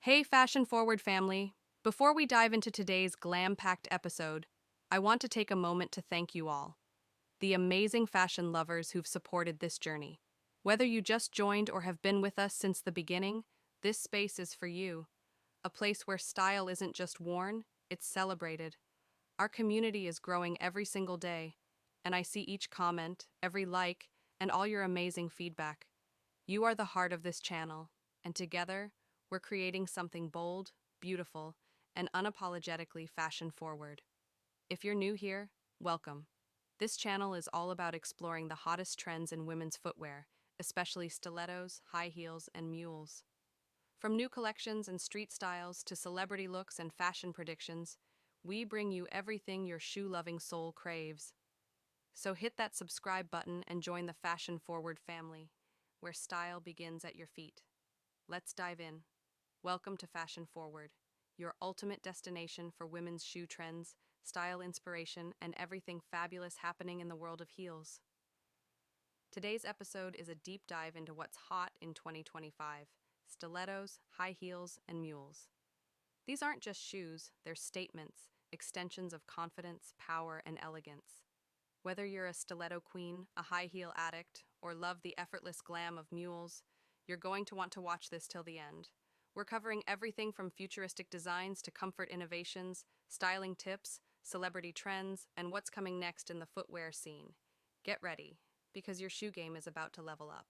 Hey, fashion forward family. Before we dive into today's glam packed episode, I want to take a moment to thank you all, the amazing fashion lovers who've supported this journey. Whether you just joined or have been with us since the beginning, this space is for you, a place where style isn't just worn, it's celebrated. Our community is growing every single day, and I see each comment, every like, and all your amazing feedback. You are the heart of this channel, and together, we're creating something bold, beautiful, and unapologetically fashion forward. If you're new here, welcome. This channel is all about exploring the hottest trends in women's footwear, especially stilettos, high heels, and mules. From new collections and street styles to celebrity looks and fashion predictions, we bring you everything your shoe-loving soul craves. So hit that subscribe button and join the fashion forward family, where style begins at your feet. Let's dive in. Welcome to Fashion Forward, your ultimate destination for women's shoe trends, style inspiration, and everything fabulous happening in the world of heels. Today's episode is a deep dive into what's hot in 2025: stilettos, high heels, and mules. These aren't just shoes, they're statements, extensions of confidence, power, and elegance. Whether you're a stiletto queen, a high heel addict, or love the effortless glam of mules, you're going to want to watch this till the end. We're covering everything from futuristic designs to comfort innovations, styling tips, celebrity trends, and what's coming next in the footwear scene. Get ready, because your shoe game is about to level up.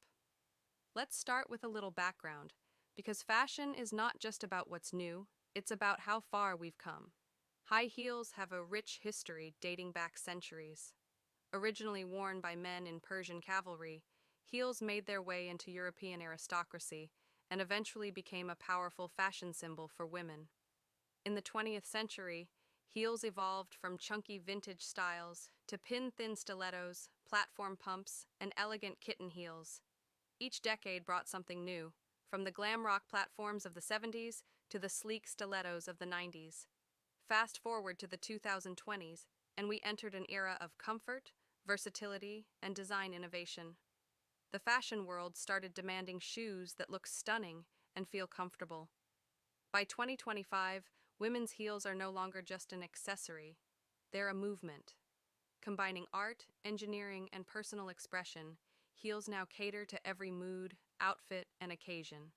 Let's start with a little background, because fashion is not just about what's new, it's about how far we've come. High heels have a rich history dating back centuries. Originally worn by men in Persian cavalry, heels made their way into European aristocracy and eventually became a powerful fashion symbol for women. In the 20th century, heels evolved from chunky vintage styles to pin-thin stilettos, platform pumps, and elegant kitten heels. Each decade brought something new, from the glam rock platforms of the 70s to the sleek stilettos of the 90s. Fast forward to the 2020s, and we entered an era of comfort, versatility, and design innovation. The fashion world started demanding shoes that look stunning and feel comfortable. By 2025, women's heels are no longer just an accessory, they're a movement. Combining art, engineering, and personal expression, heels now cater to every mood, outfit, and occasion.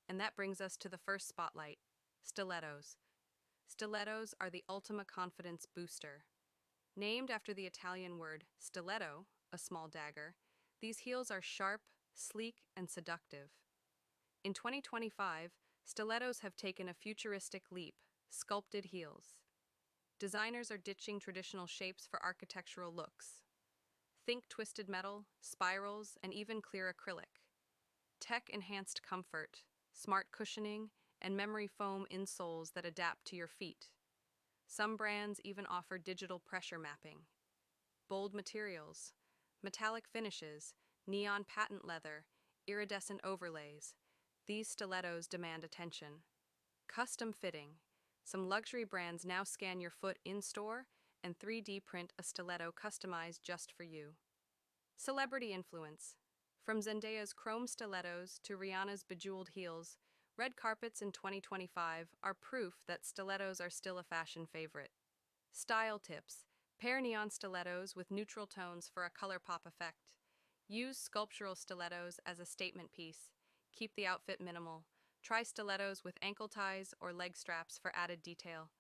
And that brings us to the first spotlight: stilettos. Stilettos are the ultimate confidence booster. Named after the Italian word stiletto, a small dagger, these heels are sharp, sleek, and seductive. In 2025, stilettos have taken a futuristic leap: sculpted heels. Designers are ditching traditional shapes for architectural looks. Think twisted metal, spirals, and even clear acrylic. Tech-enhanced comfort, smart cushioning, and memory foam insoles that adapt to your feet. Some brands even offer digital pressure mapping. Bold materials, metallic finishes, neon patent leather, iridescent overlays. These stilettos demand attention. Custom fitting. Some luxury brands now scan your foot in-store and 3D print a stiletto customized just for you. Celebrity influence. From Zendaya's chrome stilettos to Rihanna's bejeweled heels, red carpets in 2025 are proof that stilettos are still a fashion favorite. Style tips. Pair neon stilettos with neutral tones for a color pop effect. Use sculptural stilettos as a statement piece. Keep the outfit minimal. Try stilettos with ankle ties or leg straps for added detail.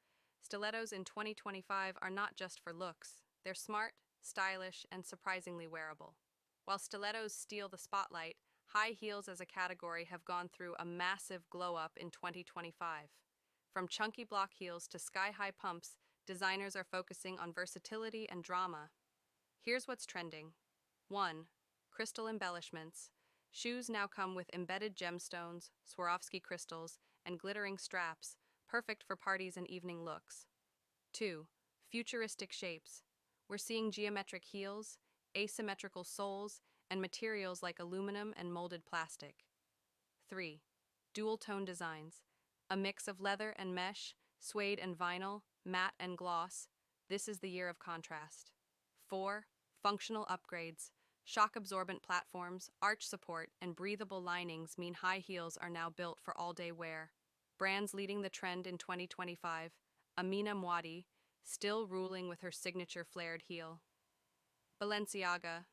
Stilettos in 2025 are not just for looks. They're smart, stylish, and surprisingly wearable. While stilettos steal the spotlight, high heels as a category have gone through a massive glow-up in 2025. From chunky block heels to sky-high pumps, designers are focusing on versatility and drama. Here's what's trending. 1. Crystal embellishments. Shoes now come with embedded gemstones, Swarovski crystals, and glittering straps, perfect for parties and evening looks. 2. Futuristic shapes. We're seeing geometric heels, asymmetrical soles, and materials like aluminum and molded plastic. 3. Dual tone designs. A mix of leather and mesh, suede and vinyl, matte and gloss. This is the year of contrast. 4. Functional upgrades. Shock-absorbent platforms, arch support, and breathable linings mean high heels are now built for all-day wear. Brands leading the trend in 2025, Amina Mwadi, still ruling with her signature flared heel. Balenciaga,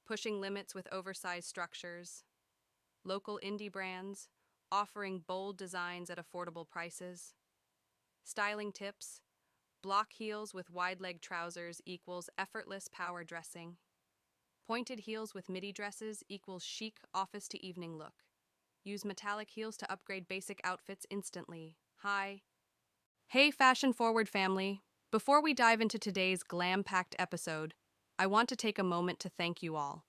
pushing limits with oversized structures. Local indie brands, offering bold designs at affordable prices. Styling tips, block heels with wide leg trousers equals effortless power dressing. Pointed heels with midi dresses equals chic office to evening look. Use metallic heels to upgrade basic outfits instantly. Hi. Hey, fashion forward family. Before we dive into today's glam packed episode, I want to take a moment to thank you all,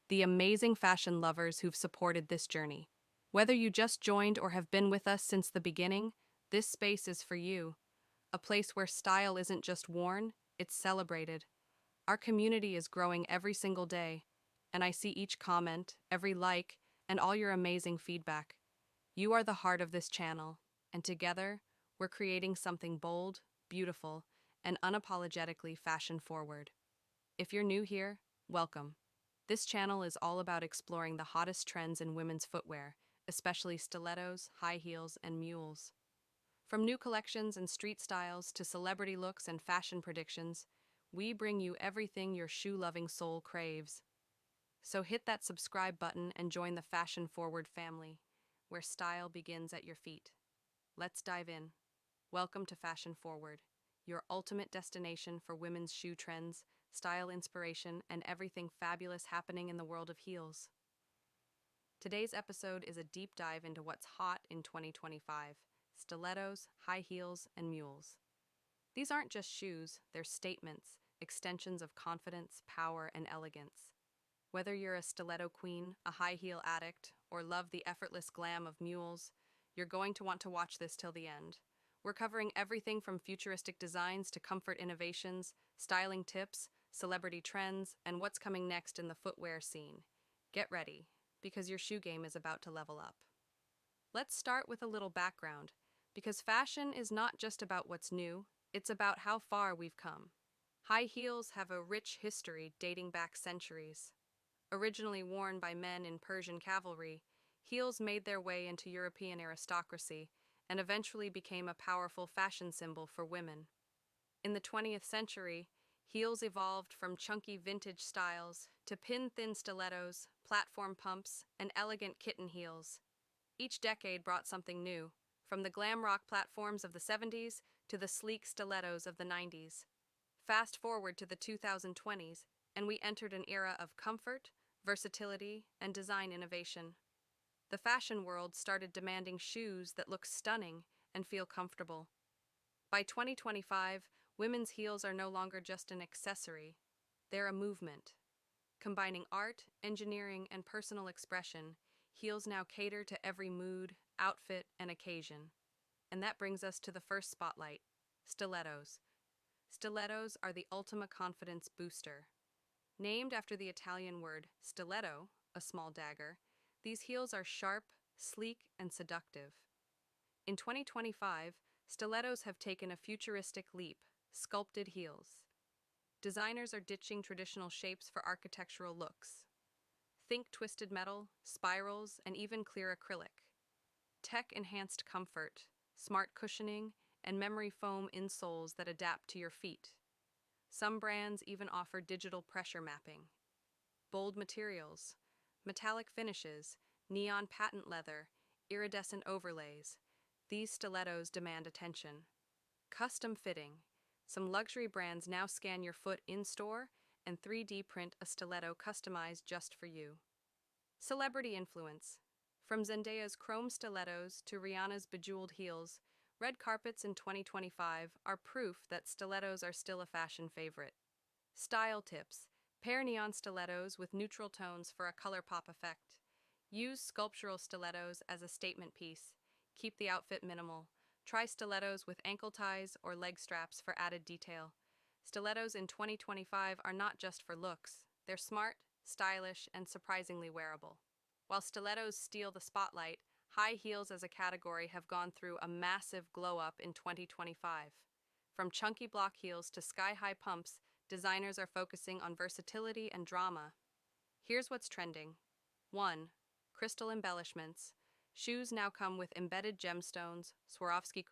the amazing fashion lovers who've supported this journey. Whether you just joined or have been with us since the beginning, this space is for you, a place where style isn't just worn, it's celebrated. Our community is growing every single day, and I see each comment, every like, and all your amazing feedback. You are the heart of this channel, and together, we're creating something bold, beautiful, and unapologetically fashion forward. If you're new here, welcome. This channel is all about exploring the hottest trends in women's footwear, especially stilettos, high heels, and mules. From new collections and street styles to celebrity looks and fashion predictions, we bring you everything your shoe-loving soul craves. So hit that subscribe button and join the Fashion Forward family, where style begins at your feet. Let's dive in. Welcome to Fashion Forward, your ultimate destination for women's shoe trends, style inspiration, and everything fabulous happening in the world of heels. Today's episode is a deep dive into what's hot in 2025: stilettos, high heels, and mules. These aren't just shoes, they're statements, extensions of confidence, power, and elegance. Whether you're a stiletto queen, a high heel addict, or love the effortless glam of mules, you're going to want to watch this till the end. We're covering everything from futuristic designs to comfort innovations, styling tips, celebrity trends, and what's coming next in the footwear scene. Get ready, because your shoe game is about to level up. Let's start with a little background, because fashion is not just about what's new, it's about how far we've come. High heels have a rich history dating back centuries. Originally worn by men in Persian cavalry, heels made their way into European aristocracy and eventually became a powerful fashion symbol for women. In the 20th century, heels evolved from chunky vintage styles to pin-thin stilettos, platform pumps, and elegant kitten heels. Each decade brought something new, from the glam rock platforms of the 70s to the sleek stilettos of the 90s. Fast forward to the 2020s, and we entered an era of comfort, versatility, and design innovation. The fashion world started demanding shoes that look stunning and feel comfortable. By 2025, women's heels are no longer just an accessory, they're a movement. Combining art, engineering, and personal expression, heels now cater to every mood, outfit, and occasion. And that brings us to the first spotlight: stilettos. Stilettos are the ultimate confidence booster. Named after the Italian word stiletto, a small dagger, these heels are sharp, sleek, and seductive. In 2025, stilettos have taken a futuristic leap: sculpted heels. Designers are ditching traditional shapes for architectural looks. Think twisted metal, spirals, and even clear acrylic. Tech-enhanced comfort, smart cushioning, and memory foam insoles that adapt to your feet. Some brands even offer digital pressure mapping. Bold materials, metallic finishes, neon patent leather, iridescent overlays. These stilettos demand attention. Custom fitting. Some luxury brands now scan your foot in-store and 3D print a stiletto customized just for you. Celebrity influence. From Zendaya's chrome stilettos to Rihanna's bejeweled heels, red carpets in 2025 are proof that stilettos are still a fashion favorite. Style tips. Pair neon stilettos with neutral tones for a color pop effect. Use sculptural stilettos as a statement piece. Keep the outfit minimal. Try stilettos with ankle ties or leg straps for added detail. Stilettos in 2025 are not just for looks. They're smart, stylish, and surprisingly wearable. While stilettos steal the spotlight, high heels as a category have gone through a massive glow-up in 2025. From chunky block heels to sky-high pumps, designers are focusing on versatility and drama. Here's what's trending. 1. Crystal embellishments. Shoes now come with embedded gemstones, Swarovski